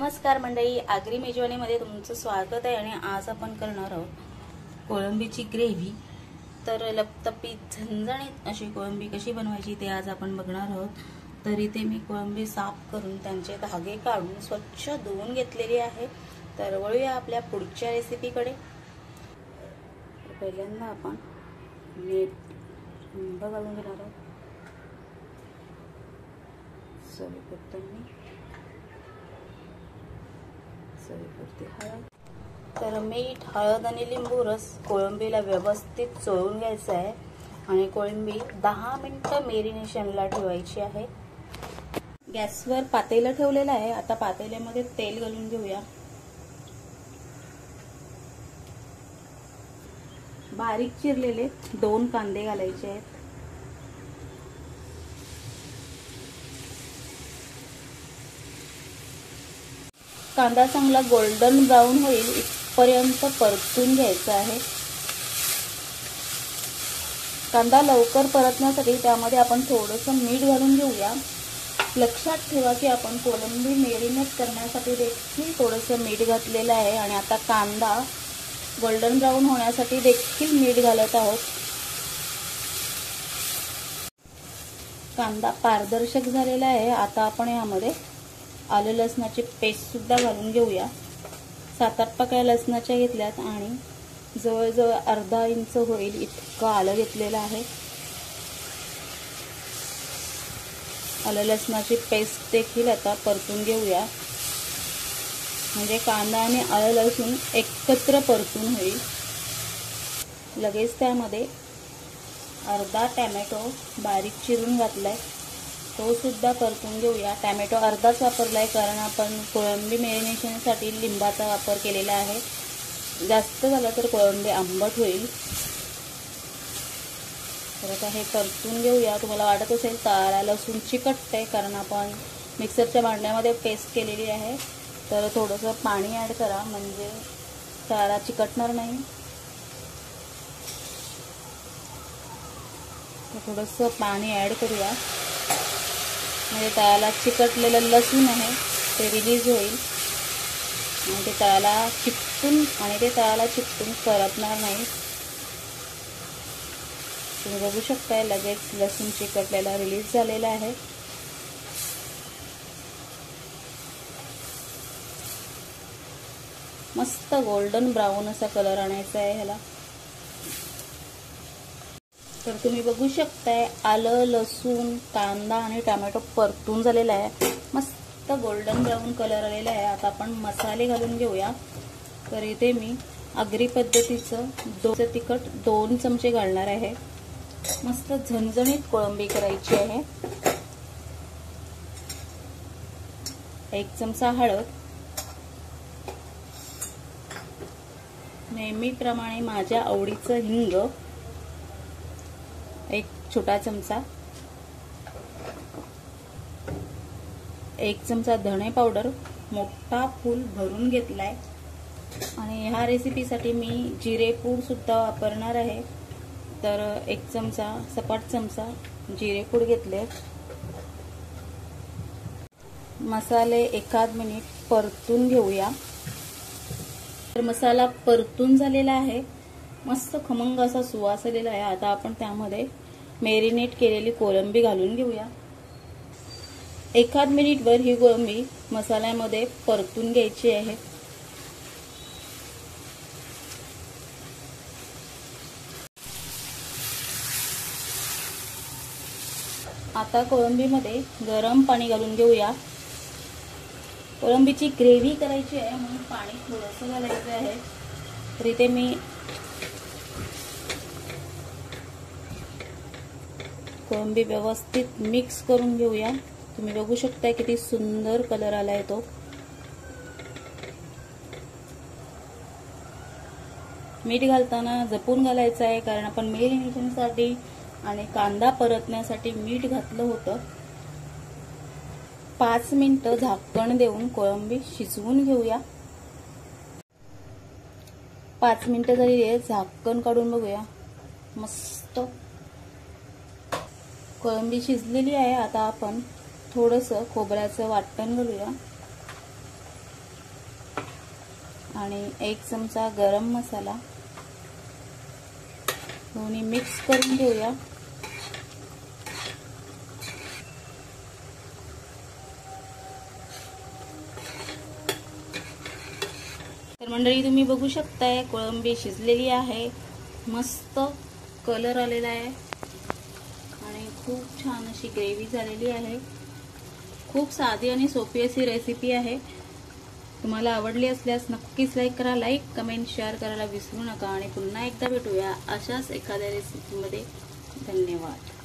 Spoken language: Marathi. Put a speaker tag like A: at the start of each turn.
A: नमस्कार मंडळी, आगरी मेजवानीमध्ये तुमचं स्वागत आहे। आणि आज आपण करणार आहोत कोळंबीची ग्रेव्ही। तर लपतपीत झणझणीत अशी कोळंबी कशी बनवायची ते आज आपण बघणार आहोत। तर इथे मी कोळंबी साफ करून त्यांचे धागे काढून स्वच्छ धुवून घेतलेली आहे। तर वळूया आपल्या पुढच्या रेसिपीकडे। पहिल्यांदा आपण मीठ घालून घेणार आहोत। हळद, तर मीठ, हळद आणि लिंबू रस कोळंबीला व्यवस्थित चोळून घ्यायचा आहे आणि कोळंबी 10 मिनिटं मेरिनेशनला ठेवायची आहे। गॅसवर पातेलं ठेवलेलं आहे। आता पातेल्यामध्ये तेल घालून घेऊया। बारीक चिरलेले 2 कांदे घालायचे आहेत। कांदा चांगला गोल्डन ब्राऊन होईल इथपर्यंत परतून घ्यायचा आहे। कांदा लवकर परतण्यासाठी त्यामध्ये आपण थोडंसं मीठ घालून घेऊया। लक्षात ठेवा की आपण कोळंबी मेरिनेट करण्यासाठी देखील थोडंसं मीठ घातलेलं आहे आणि आता कांदा गोल्डन ब्राऊन होण्यासाठी देखील मीठ घालत आहोत। कांदा पारदर्शक झालेला आहे। आता आपण यामध्ये आलं लसणाची पेस्ट सुद्धा घालून घेऊया। 7-8 पाकळ्या लसणाच्या घेतल्यात आणि जवळजवळ अर्धा इंच होईल इतकं आलं घेतलेलं आहे। आलं लसणाची पेस्ट देखील आता परतून घेऊया, म्हणजे कांदा आणि आलं लसूण एकत्र परतून होईल। लगेच त्यामध्ये अर्धा टोमॅटो बारीक चिरून घातलाय, तो सुद्धा परतून घेऊया। टोमॅटो अर्धाच वापरलाय कारण आपण कोळंबी मेरिनेशनसाठी लिंबाचा वापर केलेला आहे। जास्त झाला तर कोळंबी आंबट होईल। तर आता हे परतून घेऊया। तुम्हाला वाटत असेल तळाला लसूण चिकटते कारण आपण मिक्सरच्या भांड्यामध्ये पेस्ट केलेली आहे, तर थोडंसं पाणी ॲड करा म्हणजे तळाला चिकटणार नाही। तर थोडंसं पाणी ॲड करूया म्हणजे तळाला चिकटलेलं लसूण आहे ते रिलीज होईल आणि ते तळाला चिकटून परतणार नाही। तुम्ही बघू शकताय लगेच लसूण चिकटलेला रिलीज झालेला आहे। मस्त गोल्डन ब्राऊन असा कलर आणायचा आहे ह्याला। तर तुम्ही बघू शकताय आलं, लसूण, कांदा आणि टोमॅटो परतून झालेला आहे। मस्त गोल्डन ब्राऊन कलर आलेला आहे। आता आपण मसाले घालून घेऊया। तर इथे मी आगरी पद्धतीचं तिखट 2 चमचे घालणार आहे। मस्त झणझणीत कोळंबी करायची आहे। 1 चमचा हळद, नेहमीप्रमाणे माझ्या आवडीचं हिंग 1 छोटा चमचा, 1 चमचा धणे पावडर मोठा फूल भरून घेतलाय आणि ह्या रेसिपीसाठी मी जिरे पूड सुद्धा वापरणार आहे। तर 1 चमचा सपाट चमचा जिरे पूड घेतले। मसाले 1 मिनिट परतून घेऊया। तर मसाला परतून झालेला आहे, मस्त खमंग असा सुवास आलेला आहे। आता आपण त्यामध्ये मेरिनेट केलेली कोळंबी घालून घेऊया। 1 मिनिटवर ही कोळंबी मसाल्यामध्ये परतून घ्यायची आहे। आता कोळंबीमध्ये गरम पाणी घालून घेऊया। कोळंबीची ग्रेव्ही करायची आहे म्हणून पाणी थोडंसं घालायचं आहे। तर इथे मी कोळंबी व्यवस्थित मिक्स करून घेऊया। तुम्ही बघू शकता किती सुंदर कलर आलाय तो। मीठ घालताना जपून घालायचं आहे कारण आपण मेरिनेशनसाठी आणि कांदा परतण्यासाठी मीठ घातलं होतं। 5 मिनिटं झाकण देऊन कोळंबी शिजवून घेऊया। 5 मिनिटं झाली आहे, झाकण काढून बघूया। मस्त कोळंबी शिजलेली आहे। आता आपण थोडंसं खोबऱ्याचं वाटण घालूया। आणि 1 चमचा गरम मसाला दोन्ही मिक्स करून घेऊया। तर मंडळी तुम्ही बघू शकताय कोळंबी शिजलेली आहे, मस्त कलर आलेला आहे आणि खूप छान अशी ग्रेव्ही झालेली आहे। खूप साधी आणि सोपी अशी रेसिपी आहे। तुम्हाला आवडली असल्यास नक्कीच लाईक करा, लाईक कमेंट शेअर करायला विसरू नका आणि पुन्हा एकदा भेटूया अशाच एखाद्या रेसिपीमध्ये। धन्यवाद।